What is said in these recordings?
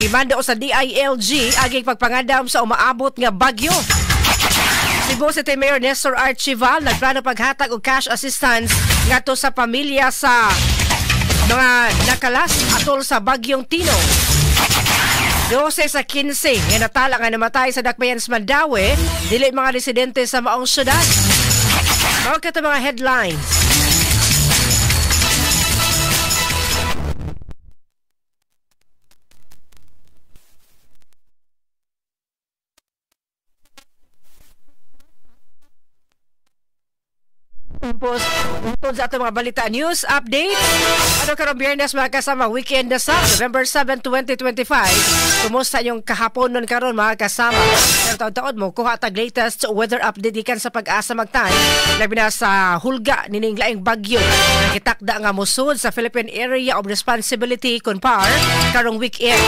Imando sa DILG aging pagpangandam sa umaabot nga bagyo. Cebu City Mayor Nestor Archival nagplano paghatag og cash assistance ngadto sa pamilya sa mga nakalas atol sa bagyong Tino. 12 sa 15 nga natala nga namatay sa dakbayan sa Mandaue, dili mga residente sa maong syudad. Mao kata mga headlines. Tungkol sa ating mga balita news update. Ano karong Biyernes mga kasama, weekend na sa November 7, 2025. Kumusta yung kahapon nun karon mga kasama? Pero taon-taon mo, kuha tag latest weather update ikan sa Pag-asa magtay. Labi na sa hulga nining laing bagyo. Nakitakda nga musud sa Philippine Area of Responsibility (CONPAR) karong weekend.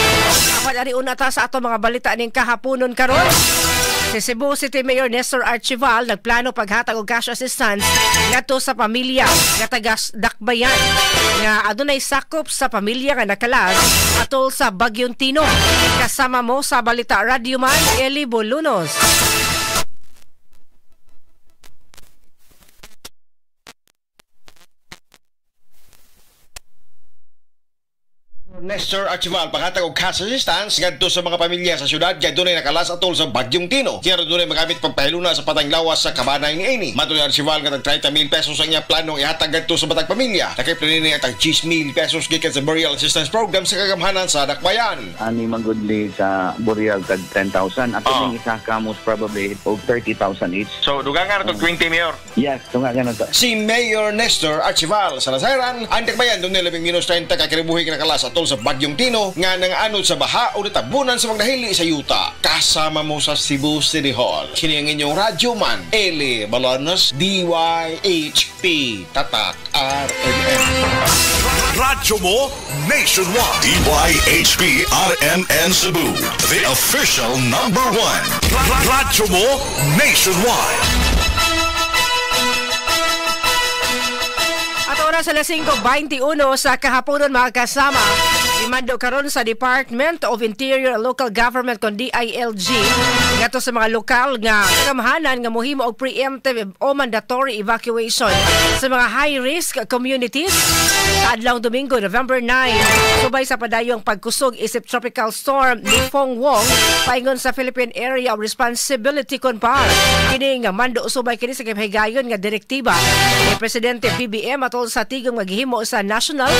Apat ari una ta sa ato mga balita ning kahapon nun karon. Si Cebu City Mayor Nestor Archival nagplano paghatag og cash assistance ngadto sa pamilya nga taga Dakbayan nga adunay sakop sa pamilya nga nakalas atol sa bagyong Tino. Kasama mo sa balita Radio Man, Eli Bolunos. Nestor Archival paghatag og cash assistance ngadto sa mga pamilya sa syudad kay dunay nakalas atol sa bagyong Tino. Kaya dunay magamit pagpahiluna sa patang lawas sa kabanay ni Eni. Matod ni Archival nga tag 30,000 pesos ang iya planong ihatag ngadto sa batang pamilya. Nakay planini nga tag 10,000 pesos gikan sa burial assistance program sa kagamhanan sa Dakbayan. Ani magudli sa burial tag 10,000. Ako ning isa ka most probably og 30,000 each. So dugangan to 20 mayor. Yes, dugangan to. Si Mayor Nestor Archival sa Nasaran, ang Dakbayan dunay labing minus 30 ka kinabuhi nga nakalas atol sa bagyong Tino nga nangaanod sa baha o natabunan sa magdahili sa yuta. Kasama mo sa Cebu City Hall. Kini ang inyong Radyo Man, Eli Balonos, DYHP, Tatak, RMN. Radyo mo nationwide. DYHP RMN Cebu, the official #1. Radyo mo nationwide. At oras sa 5:21 sa kahaponon mga kasama, imando karon sa Department of Interior and Local Government kon DILG ngadto sa mga lokal nga kagamhanan nga mohimo og preemptive o mandatory evacuation sa mga high-risk communities sa adlawng Domingo, November 9. Subay sa padayong pagkusog isip tropical storm ni Fong Wong paingon sa Philippine Area of Responsibility (CONPAR). Kini nga mando subay kini sa kahigayon nga direktiba ni Presidente BBM atol sa tigong maghimo sa national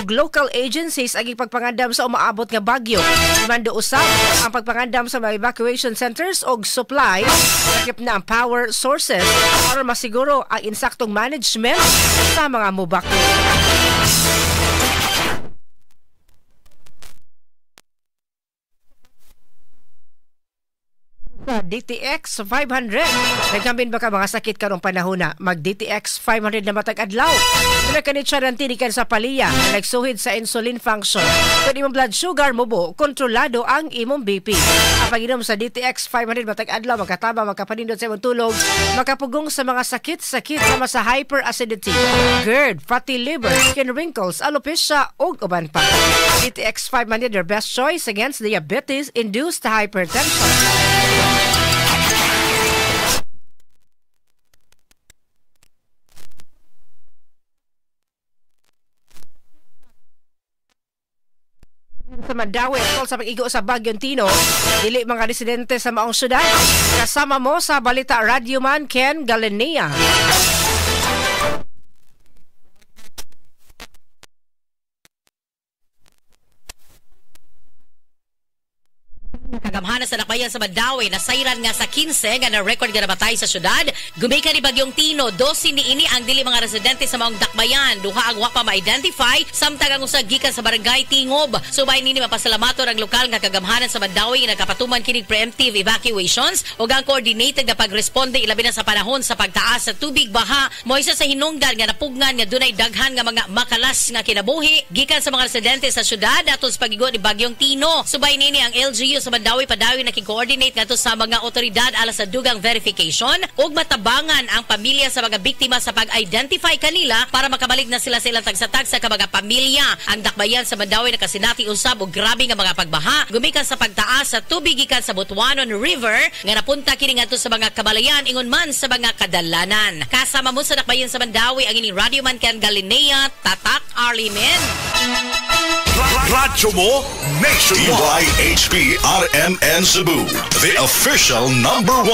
ug local agencies aging pagpangandam sa umaabot nga bagyo. Mando usab ang pagpangandam sa mga evacuation centers og supply, sakip na ang power sources para masiguro ang insaktong management sa mga mubakyo. DTX 500. Nagkambin ba ka mga sakit karong panahon na? Mag DTX 500 na matag adlaw. Kung kanit siya tinikan sa paliya, nagsuhid sa insulin function. Kung imong blood sugar mo bo, kontrolado ang imong BP. Ang pag-inom sa DTX 500 matag adlaw, magkataba, magkapanindot sa imong tulog, makapugong sa mga sakit-sakit sama sa hyperacidity, GERD, fatty liver, skin wrinkles, alopecia, ug uban pa. DTX 500 your best choice against diabetes-induced hypertension. Sa Mandaue atol sa pag-igo sa bagyong Tino, dili mga residente sa maong syudad. Kasama mo sa balita Radio Man, Ken Galenia. Kagamhanan sa Dakbayan sa Mandaue, nasayran nga sa 15 nga na-record nga namatay sa syudad. Gumika ni bagyong Tino, 12 niini ang dili mga residente sa maong Dakbayan. Duha ang wa pa ma-identify, samtang ang usa gikan sa barangay Tingob. Subay nini mapasalamaton ang lokal nga kagamhanan sa Mandaue nga nagkapatuman kining preemptive evacuations ug ang coordinated nga pagresponde ilabi na sa panahon sa pagtaas sa tubig baha. Moisa sa hinungdan nga napugnan nga dunay daghan nga mga makalas nga kinabuhi gikan sa mga residente sa syudad atol sa pagigo ni bagyong Tino. Subay nini ang LGU sa Mandawi padayon naki-coordinate ngadto sa mga otoridad alas sa dugang verification ug matabangan ang pamilya sa mga biktima sa pag-identify kanila para makabalik na sila sa ilang tagsa-tagsa ka mga pamilya. Ang dakbayan sa Mandawi nakasinati usab og grabe nga mga pagbaha gumikan sa pagtaas sa tubig gikan sa Butuanon River nga napunta kini ngadto sa mga kabalayan ingon man sa mga kadalanan. Kasama mo sa dakbayan sa Mandawi ang ining Radio Man Ken Galinea, Tatak Arlimen. Radyo mo Nationwide. DYHP RMN Cebu, the official number 1.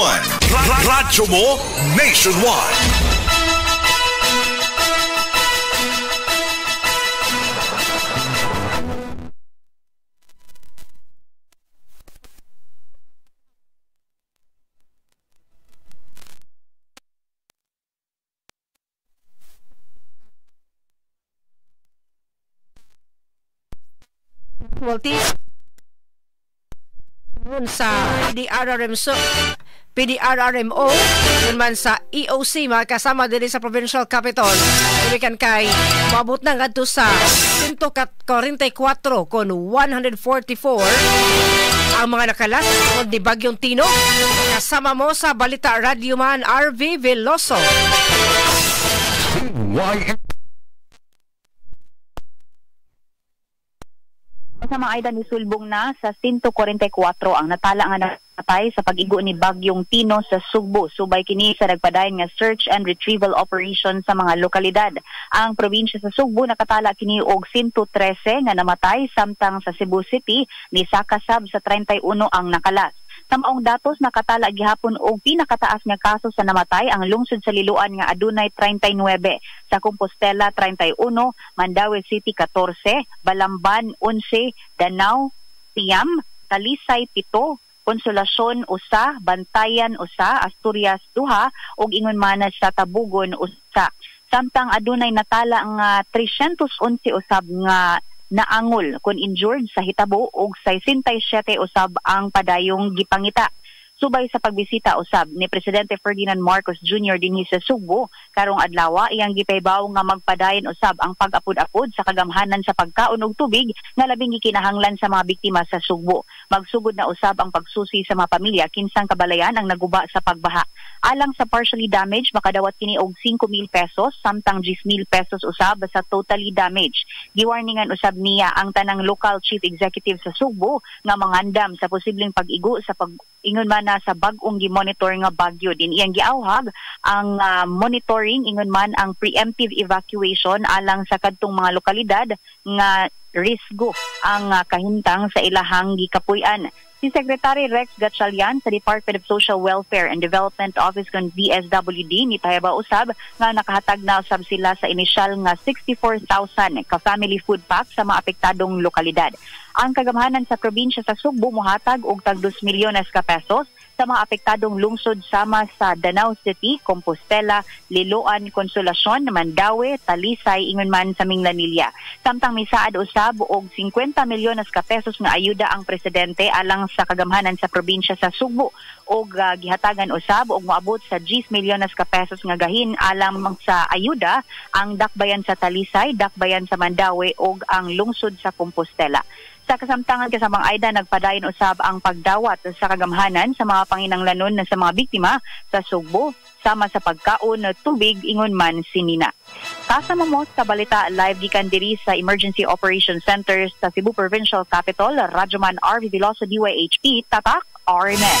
Radyo mo Nationwide. Sa PDRRMO yun man sa EOC mga kasama din sa provincial capital tumikan kay maabot na ngadto sa 144 kon 144 ang mga nakalas kon di Bagyong Tino. Kasama mo sa Balita Radio Man RV Veloso. Sa mga Aida ni sulbong na sa 144 ang natala nga namatay sa pag-igo ni Bagyong Tino sa Sugbo. Subay kini sa nagpadayon nga search and retrieval operation sa mga lokalidad. Ang probinsya sa Sugbo nakatala kini og 113 nga namatay samtang sa Cebu City ni Sakasab sa 31 ang nakalas. Sa maong datos nakatala gihapon og pinakataas nga kaso sa namatay ang lungsod sa Liloan nga adunay 39, sa Compostela 31, Mandaue City 14, Balamban 11, Danao Siyam, Talisay 7, Consolacion usa, Bantayan usa, Asturias 2 ug ingon man sa Tabugon usa. Samtang adunay natala nga 311 usab nga naangol kun injured sa hitabo ug 67 usab ang padayong gipangita. Subay sa pagbisita usab ni Presidente Ferdinand Marcos Jr. dinhi sa Sugbo karong adlaw, iyang gipaybaw nga magpadayon usab ang pag-apod-apod sa kagamhanan sa pagkaon og tubig nga labing gikinahanglan sa mga biktima sa Sugbo. Magsugod na usab ang pagsusi sa mga pamilya kinsang kabalayan ang naguba sa pagbaha. Alang sa partially damaged makadawat kini og 5,000 pesos samtang 10,000 pesos usab sa totally damaged. Giwarningan usab niya ang tanang local chief executive sa Sugbo nga mangandam sa posibleng pag-igo sa ingon man na sa bag-ong gi-monitor nga bagyo. Din iyang giawhag ang monitoring ingon man ang preemptive evacuation alang sa kadtong mga lokalidad nga risgo ang kahintang sa ilahang gikapuy-an. Si Secretary Rex Gatchalian sa Department of Social Welfare and Development Office kon DSWD ni pahayaba usab nga nakahatag na usab sila sa inisyal nga 64,000 ka family food pack sa mga apektadong lokalidad. Ang kagamhanan sa probinsya sa Sugbo mohatag og tag 2 milyones ka pesos sa mga apektadong lungsod sama sa Danao City, Compostela, Liloan, Consolacion, Mandaue, Talisay, ingon man sa Minglanilla. Samtang misaad usab og 50 milyones ka pesos nga ayuda ang presidente alang sa kagamhanan sa probinsya sa Sugbo og gihatagan usab og moabot sa 10 milyones ka pesos nga gahin alang sa ayuda ang dakbayan sa Talisay, dakbayan sa Mandaue og ang lungsod sa Compostela. Sa kasamtangan kasamang Aida, nagpadayon usab ang pagdawat sa kagamhanan sa mga panginanglanon na sa mga biktima sa Sugbo sama sa pagkaon, tubig, ingon man sinina. Kasama mo sa balita live gikan diri sa Emergency Operations Center sa Cebu Provincial Capital, Radyoman RV Veloso DYHP, Tatak RMN.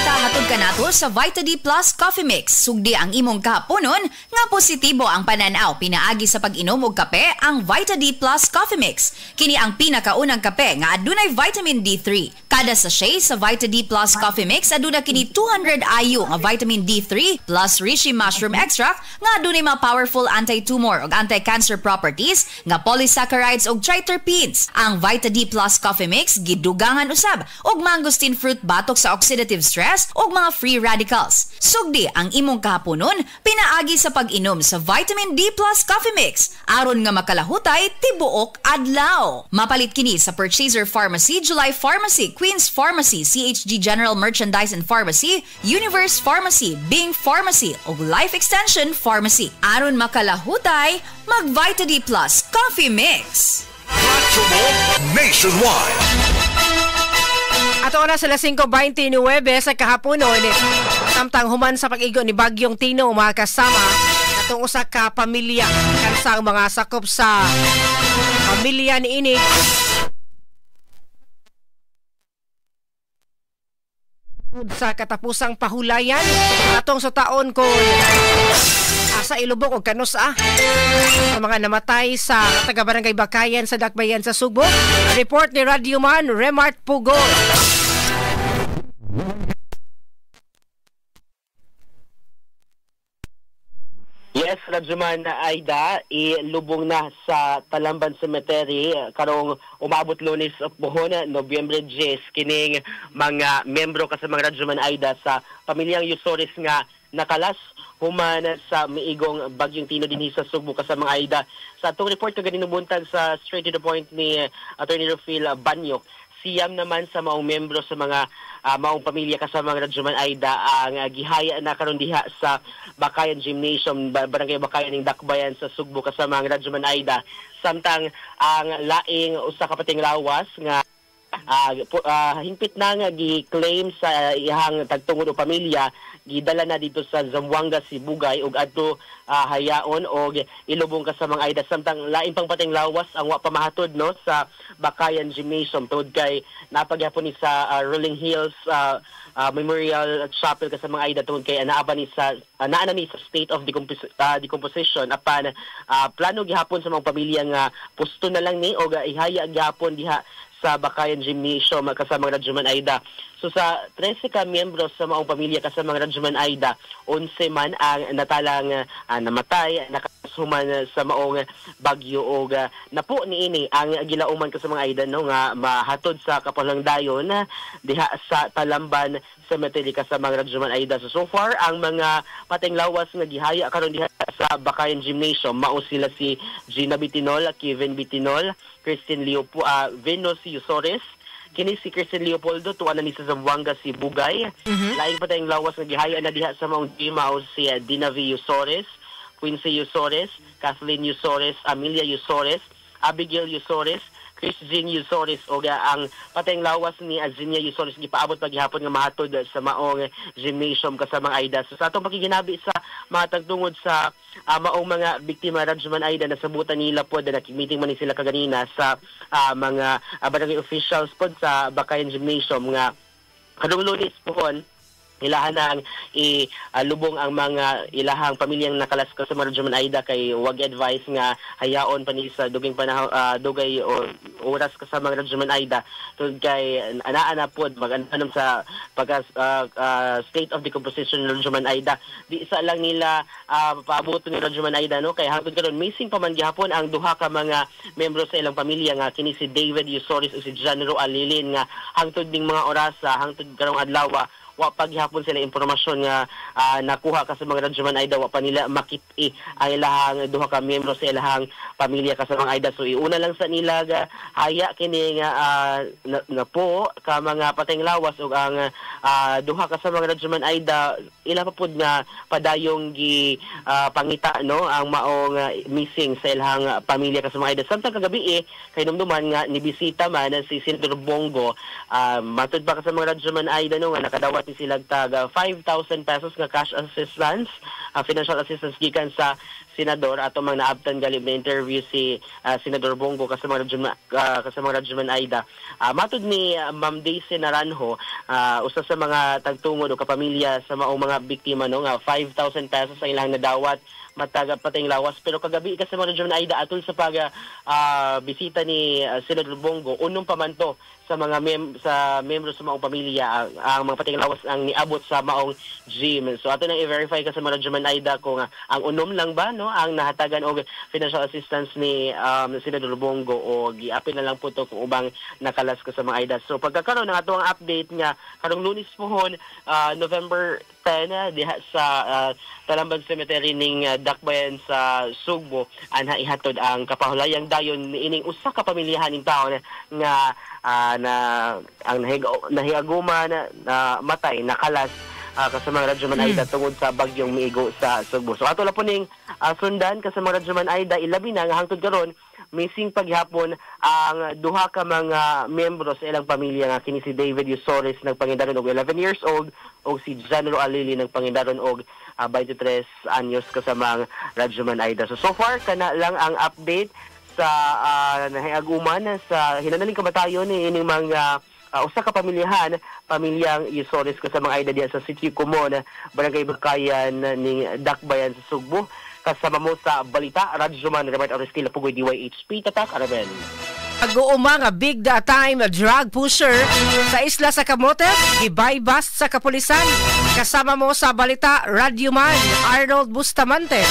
Hatod ka nato sa Vita D Plus Coffee Mix. Sugdi ang imong kahaponon nga positibo ang pananaw pinaagi sa pag-inom og kape ang Vita D Plus Coffee Mix. Kini ang pinakaunang kape nga adunay vitamin D3. Kada sachet sa Vita D Plus Coffee Mix aduna kini 200 IU nga vitamin D3 plus reishi mushroom extract nga adunay mga powerful anti-tumor ug anti-cancer properties nga polysaccharides ug triterpenes. Ang Vita D Plus Coffee Mix gidugangan usab og mangosteen fruit batok sa oxidative stress ug mga free radicals. Sugdi ang imong kahaponon pinaagi sa pag-inom sa Vitamin D Plus Coffee Mix aron nga makalahutay tibuok adlaw. Mapalit kini sa Purchaser Pharmacy, July Pharmacy, Queen's Pharmacy, CHG General Merchandise and Pharmacy, Universe Pharmacy, Bing Pharmacy ug Life Extension Pharmacy. Aron makalahutay, mag Vita D Plus Coffee Mix. Radyo mo Nationwide. Ato na sila 5:29 sa kahaponon. Samtang human sa pag-igo ni Bagyong Tino mga kasama atong usa ka pamilya kansa ang mga sakop sa pamilya ni ini sa katapusang pahulayan atong sutaon ko asa ilubong og kanusa sa mga namatay sa taga-barangay Bakayan sa Dakbayan sa Subo. Report ni Radyoman Remart Pugo. Yes, Radyoman Aida, ilubong na sa Talamban Cemetery karong umabot Lunes of Buhon, Nobyembre 10, kining mga membro kasamang Radyoman Aida sa pamilyang Yusores nga nakalas human sa miigong Bagyong Tino dinhi sa Sugbo kasamang Aida. Sa atong report nga ginubuntag sa straight to the point ni Attorney Rufil Banyok, siyam naman sa maong membro sa mga maong pamilya kasamang Radyoman Aida ang gihaya na karon diha sa Bakayan Gymnasium, Barangay Bakayan ning Dakbayan sa Sugbo kasamang Radyoman Aida. Samtang ang laing usa ka pating lawas nga hingpit na nga gi-claim sa iyang tagtungod o pamilya, gidala na dito sa Zamboanga, Sibugay ug adto hayaon og ilubong kasamang Aida. Samtang lain pang pating lawas ang wa pamahatod no sa Bakayan Gymnasium tungod kay napagyapon ni sa Rolling Hills Memorial Chapel kasamang Aida tungod kay naa ni sa state of decomposition apan plano gihapon sa mga pamilya nga pusto na lang ni og ihaya gihapon diha sa Bakayan Gymnasium kasamang Radyoman Aida. So sa 13 ka miyembro sa maong pamilya kasamang Radyoman Aida, 11 man ang natalang namatay, nakasuman sa maong bagyo o napo niini ang gilauman kasamang Aida no nga mahatod sa kapalangdayon diha sa Talamban Cemetery kasamang Radyoman Aida. So far ang mga pating lawas nga gihaya karon diha sa Bakayan Gymnasium mao sila si Gina Bitinol, Kevin Bitinol, Christine Venus Yusores, kini si Christine Leopoldo tuwa na ni sa Zamboanga, Sibugay. Laing pa tayong lawas nga gihaya na diha sa maong Gimao si Dinavi Yusores, Quincy Yusores, Kathleen Yusores, Amelia Yusores, Abigail Yusores, Chris Jean Yusores o ang patayong lawas ni Azinia Yusores gipaabot paghihapon nga mahatod sa maong gymnasium kasamang Aida. So sa atong pakiginabi sa mga tagtungod sa maong mga biktima Radyoman Aida na sabutan nila po na nakimiting man sila kaganina sa mga barangay officials po sa Bakayan Gymnasium nga kadong Lunes pohon ilahan ang lubong ang mga ilahang pamilyang nakalas ka sa Radyoman Aida kay wag advice nga hayaon pa ni sa dugay panahon dugay o oras ka sa mga Radyoman Aida tungod kay ana pod mag-anom sa pag state of decomposition ng Radyoman Aida. Di isa lang nila paaboto ni Radyoman Aida no kay hangtod karon missing pa man gihapon ang duha ka mga membro sa ilang pamilya nga kini si David Yusores ug si Janro Alilin nga hangtod ning mga oras hangtod karong adlaw wa paghapon sila impormasyon nga nakuha ka sa mga Radyoman Aida wa pa nila makit-i ang ilahang duha ka miyembro sa ilahang pamilya kasamang Aida. So iuna lang sa nila haya kini nga na po ka mga patayng lawas ug ang duha ka sa mga Radyoman Aida ila pa pud nga padayong gi pangita no ang maong missing sa ilahang pamilya kasamang Aida. Samtang kagabi kay dumduman nga nibisita man si Senator Bongo matud pa ka sa mga Radyoman Aida no nga nakadawat ni sila taga 5,000 pesos nga cash assistance, financial assistance gikan sa senador ato mga naabtan galib na interview si Senador Bongo kasamang Radyoman Aida. Matud ni Ma'am Daisy Naranjo, usa sa mga tagtungod o kapamilya sa maong mga biktima no nga 5,000 pesos ang ilang nadawat mataga patayng lawas pero kagabi kasamang Radyoman Aida atol sa pag bisita ni Senador Bongo unong pamanto sa mga membro sa maong pamilya ang mga patayng lawas ang niabot sa maong gym. So ato nang i-verify kasamang Radyoman Aida kung ang unom lang ba no ang nahatagan og financial assistance ni Senador Bongo o giapin na lang po to kung ubang nakalas kasamang Aida. So pagkakaroon ng ato ang update nga karong Lunes pohon November 10 diha sa Talamban Cemetery ning Dakbayan sa Sugbo anha ihatod ang kapahulayang dayon ining usa ka pamilyahan ning taon nga na ang nahiaguman na matay nakalas kasamang Radyoman Aida tungod sa bagyong miigo sa Sugbo. So ato la po ning sundan kasamang Radyoman Aida ilabi na nga hangtod karon missing paghapon ang duha ka mga miyembro sa ilang pamilya nga kini si David Yusores nagpangindaron og 11 years old o si Janro Alili nagpangindaron og 23 anyos kasamang Radyoman Aida. So far kana lang ang update sa nahiaguman sa hinanaling kamatayon ni ining mga usa ka pamilyang Yusores kasamang Aida diya sa City Comon, Barangay Bakayan ning Dakbayan sa Sugbo. Kasama mo sa balita, Radyoman Robert Orestila Pugoy DYHP Tatak Araben.Ag-uuma nga big time drug pusher sa isla sa Camotes, gibaybas sa kapulisan. Kasama mo sa balita, Radyoman Arnold Bustamante.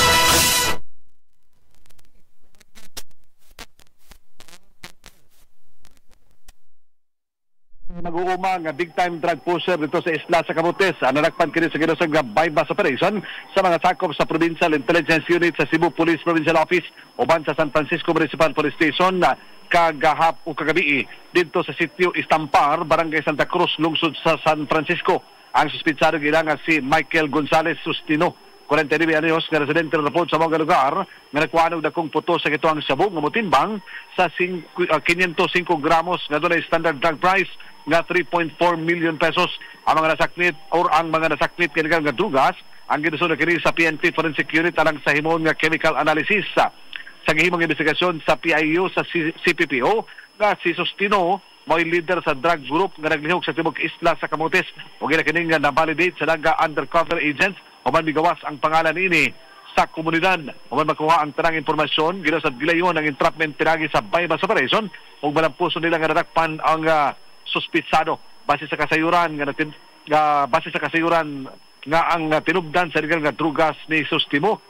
Nag-uuma nga big time drug pusher dito sa isla sa Camotes. Nanakpan kini sa ginasang bypass operation sa mga sakop sa Provincial Intelligence Unit sa Cebu Police Provincial Office uban sa San Francisco Municipal Police Station kagahap o kagabi dito sa sitio Istampar, Barangay Santa Cruz, lungsod sa San Francisco. Ang suspitsado gilang si Michael Gonzalez Sustino, 49 anyos, nga residente ng Rapod sa mga lugar nga nagkuhanog dakong puto sa kituang sabog nga mutimbang sa 505 gramos nga doon ay standard drug price nga 3.4 million pesos. Ang mga nasakmit or ang mga nasakmit kanilang nga drugas ang ginusunod kini sa PNP Forensic Unit alang sa himon nga chemical analysis sa gihimong investigasyon sa PIU sa CPPO nga si Sustino mo'y leader sa drug group nga naglihok sa tibok isla sa Camotes o ginakining nga na-validate sa naga undercover agents o man migawas ang pangalan ini sa komunidad o man makuha ang tanang impormasyon gila sa gilayon ng entrapment pinagi sa bypass operation o malampuso nila nga nadakpan ang suspitsado base sa kasayuran nga ang tinubdan sa legal nga drugas ni Sustimo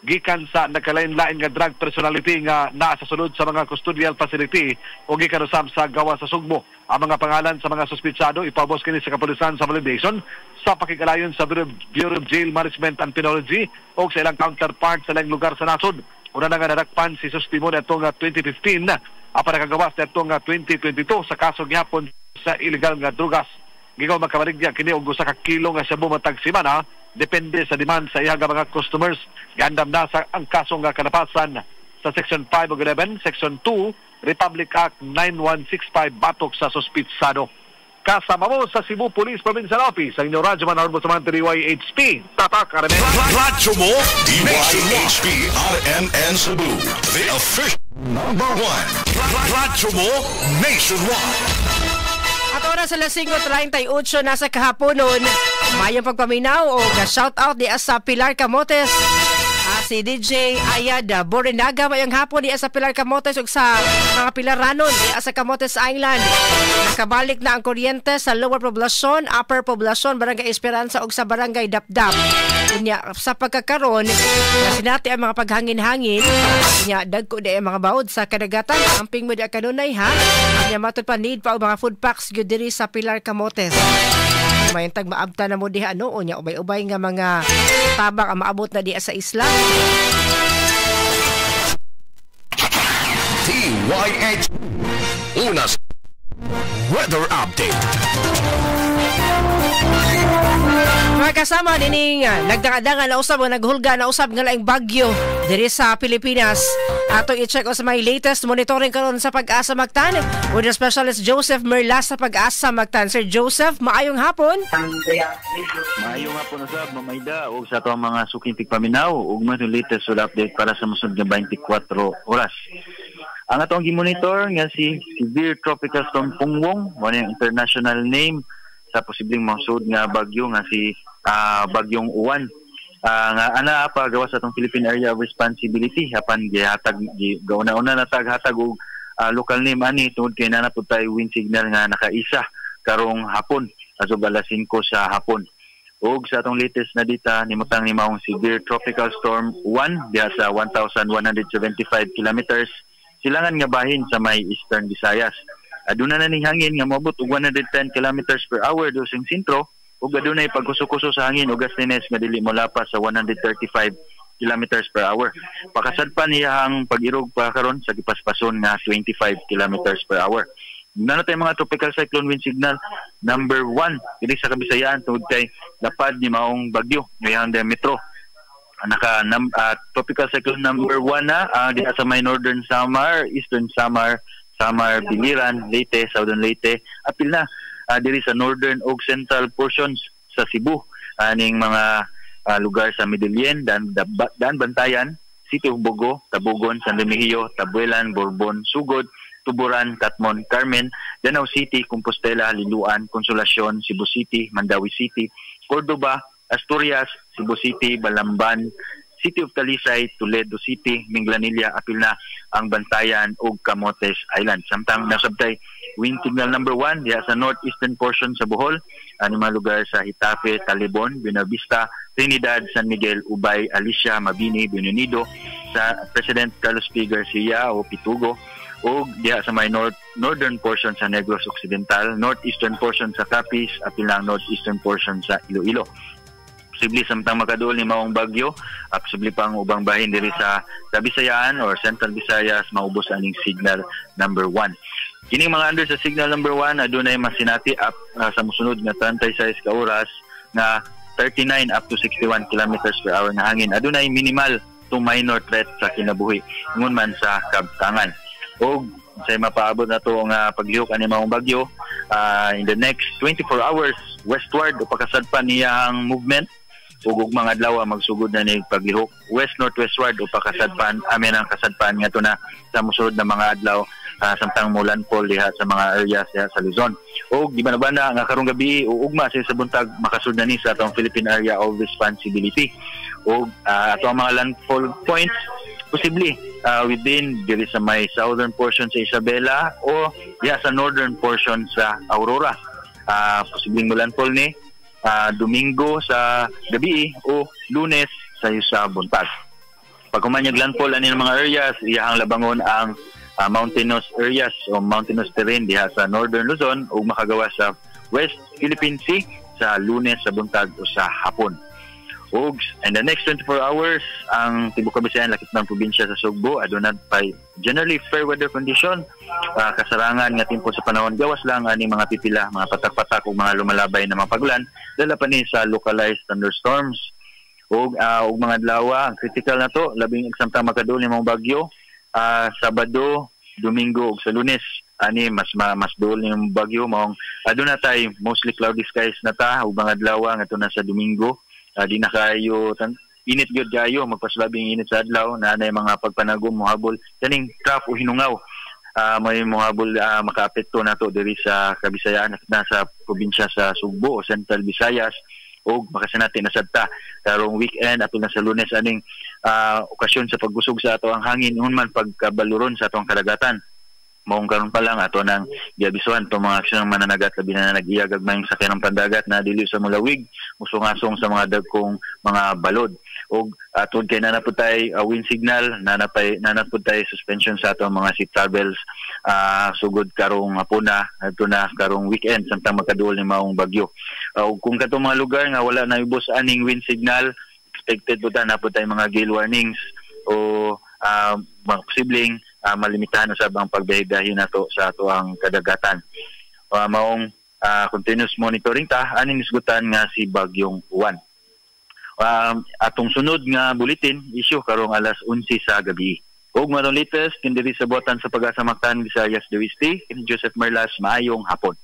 gikan sa nakalain-lain nga drug personality nga naa sa sulod sa mga custodial facility o gikan usab sa gawa sa Sugbo. Ang mga pangalan sa mga suspitsado ipabos kini sa kapulisan sa validation sa pakigalayon sa Bureau of Jail Management and Penology o sa ilang counterpart sa ilang lugar sa nasod. Una na nga nadakpan si Sustimo na itong 2015 para kagawas na itong 2022 sa kaso gihapon sa illegal nga drugas. Gigaw magkamaligya kini og usa ka kilo nga shabu matag semana depende sa demand sa iyang mga customers. Gandam na sa ang kaso nga kanapasan sa Section 5 o 11, Section 2, Republic Act 9165 batok sa suspitsado. Kasama mo sa Cebu Police Provincial Office ang inyong Radyoman Arnold Bustamante DYHP Tatak Aramen. Radyo mo DYHP RMN Cebu, the official number 1. Radyo mo nationwide. At oras sa 5:38 nasa kahaponon, mayong pagpaminaw o shout-out di sa Pilar Camotes. Si DJ Ayada Borinaga mayong hapon di sa Pilar Camotes ug sa mga Pilaranon di sa Camotes Island. Nakabalik na ang kuryente sa lower poblasyon, upper poblasyon, Barangay Esperanza ug sa Barangay Dapdap. Unya sa pagkakaron sinati ang mga paghangin-hangin nya dagko di ang mga bawod sa kadagatan amping mo di kanunay ha. Nya matud pa need pa og mga food packs gyud diri sa Pilar Camotes. Mayintag maabta na mo diha ano unya ubay-ubay nga mga tabak ang maabot na diha sa isla. DYH Unas Weather Update. Mga kasama nining nagdangadangan na usab o naghulga na usab nga laing bagyo diri sa Pilipinas. Atong i-check o sa may latest monitoring karon sa Pag-asa Mactan with the specialist Joseph Merlas sa Pag-asa Mactan. Sir Joseph, maayong hapon. Maayong hapon na sab, Mamayda, o sa ito mga suking tigpaminaw ug mga latest weather update para sa musunod nga 24 oras. Ang atong gi-monitor nga si Severe Tropical Storm Pungwong, mo ang international name sa posibleng mangsud nga bagyo nga si bagyong Uwan. Nga ana pa gawa sa atong Philippine Area of Responsibility hapan gihatag gauna-una nataghatag og local name ani tungod kay nanapod tay wind signal nga nakaisa karong hapon asog alas 5 sa hapon. Ug sa atong latest na data nimutang ni maong Severe Tropical Storm 1 diha sa 1,175 kilometers silangan nga bahin sa may Eastern Visayas. Aduna na ning hangin nga moabot og 110 kilometers per hour dosing sentro ug adunay pagkuso-kuso sa hangin ug gastines nga dili molapas sa 135 kilometers per hour. Pakasad pa niya ang pag-irog pa karon sa gipaspason nga 25 kilometers per hour. Nana tay mga tropical cyclone wind signal number 1 diri sa Kabisayan tungod kay lapad ni maong bagyo ngayong diametro. tropical cyclone number 1 na diha sa may Northern Samar, Eastern Samar, Biliran, Leyte, Southern Leyte, apil na diri sa northern ug central portions sa Cebu, aning mga lugar sa Midilien, Dan Bantayan, City of Bogo, Tabugon, San Remigio, Tabuelan, Borbon, Sugod, Tuburan, Catmon, Carmen, Danau City, Compostela, Liloan, Consolacion, Cebu City, Mandawi City, Cordoba, Asturias, Cebu City, Balamban, City of Talisay, Toledo City, Minglanilla, apil na ang Bantayan ug Camotes Island. Samtang nasabtay wind signal number 1 diha sa northeastern portion sa Bohol, ang mga lugar sa Hitafe, Talibon, Buenavista, Trinidad, San Miguel, Ubay, Alicia, Mabini, Bienvenido, sa President Carlos P. Garcia o Pitugo, o diha sa may northern portion sa Negros Occidental, northeastern portion sa Capiz, apil na ang northeastern portion sa Iloilo. Posible samtang makaduol ni maong bagyo, posible pang ubang bahin diri sa Bisayaan or Central Visayas maubos aning signal number 1. Kining mga under sa signal number 1 adunay masinati up sa mosunod nga 36 ka oras nga 39 up to 61 kilometers per hour nga hangin. Adunay minimal to minor threat sa kinabuhi ngun man sa kabtangan. Og say mapaabot na to nga paglihok ani maong bagyo in the next 24 hours westward o pakasadpan niyang movement ug mga adlaw magsugod na ni paglihok west-northwestward o pakasadpan amin ang kasadpan nga to na sa mosunod na mga adlaw samtang mulanpol diha sa mga areas diha sa Luzon. O gibanabana nga karong gabi ugma sa buntag makasud na ni sa atong Philippine Area of Responsibility. O ato ang mga landfall points posible within diri sa may southern portion sa Isabela o diha sa northern portion sa Aurora. Posibleng mulanpol ni Domingo sa gabi o Lunes sa buntag. Pag kumanyag landfall ani mga areas, iyahang labangon ang mountainous areas o mountainous terrain diha sa northern Luzon o makagawa sa West Philippine Sea sa Lunes sa buntag o sa hapon. Og in the next 24 hours, ang Tibuok Kabisayan lakip ng probinsya sa Sugbo aduna by generally fair weather condition. Kasarangan nga tempo sa panahon gawas lang ani mga pipila, mga patak-patak ug mga lumalabay na mga pagulan dala pa ni sa localized thunderstorms. Og mga adlaw ang critical na to labing samtang makaduol ni mga bagyo Sabado, Domingo ug sa Lunes ani mas duol ni bagyo maong aduna tay mostly cloudy skies na ta ug mga adlaw nga to na sa Domingo. Di na kayo init gyud kayo magpasulabing init sa adlaw na nay mga pagpanagom mohabol kaning trough o hinungaw may mohabol makaapekto nato diri sa Kabisayan at nasa probinsya sa Sugbo o Central Visayas o makasinati na sadta karong weekend ato na sa Lunes aning okasyon sa paggusog sa ato ang hangin man pagkabaluron sa atong kadagatan. Maong karon pa lang ato nang giabisuhan to mga aksyon ng mananagat labi na nag-iyagag mayong sakyan ng pandagat na dili sa mulawig musungasong sa mga dagkong mga balod og atod kay nanapod tay wind signal nanapod tay suspension sa ato mga sea travels sugod karong hapuna adto na karong weekend samtang makaduol ni maong bagyo. Kung katong mga lugar nga wala na ubos aning wind signal expected po ta napod tay mga gale warnings o mga posibleng malimitahan na sabang pagbiyahe nato sa ato ang kadagatan. Maong continuous monitoring ta aning isgutan nga si Bagyong Juan. Atong sunod nga bulletin issue karong alas 11 sa gabi. Og matong latest kindi sa buhatan sa Pag-asa Mactan Visayas do Este, kini Joseph Merlas, maayong hapon.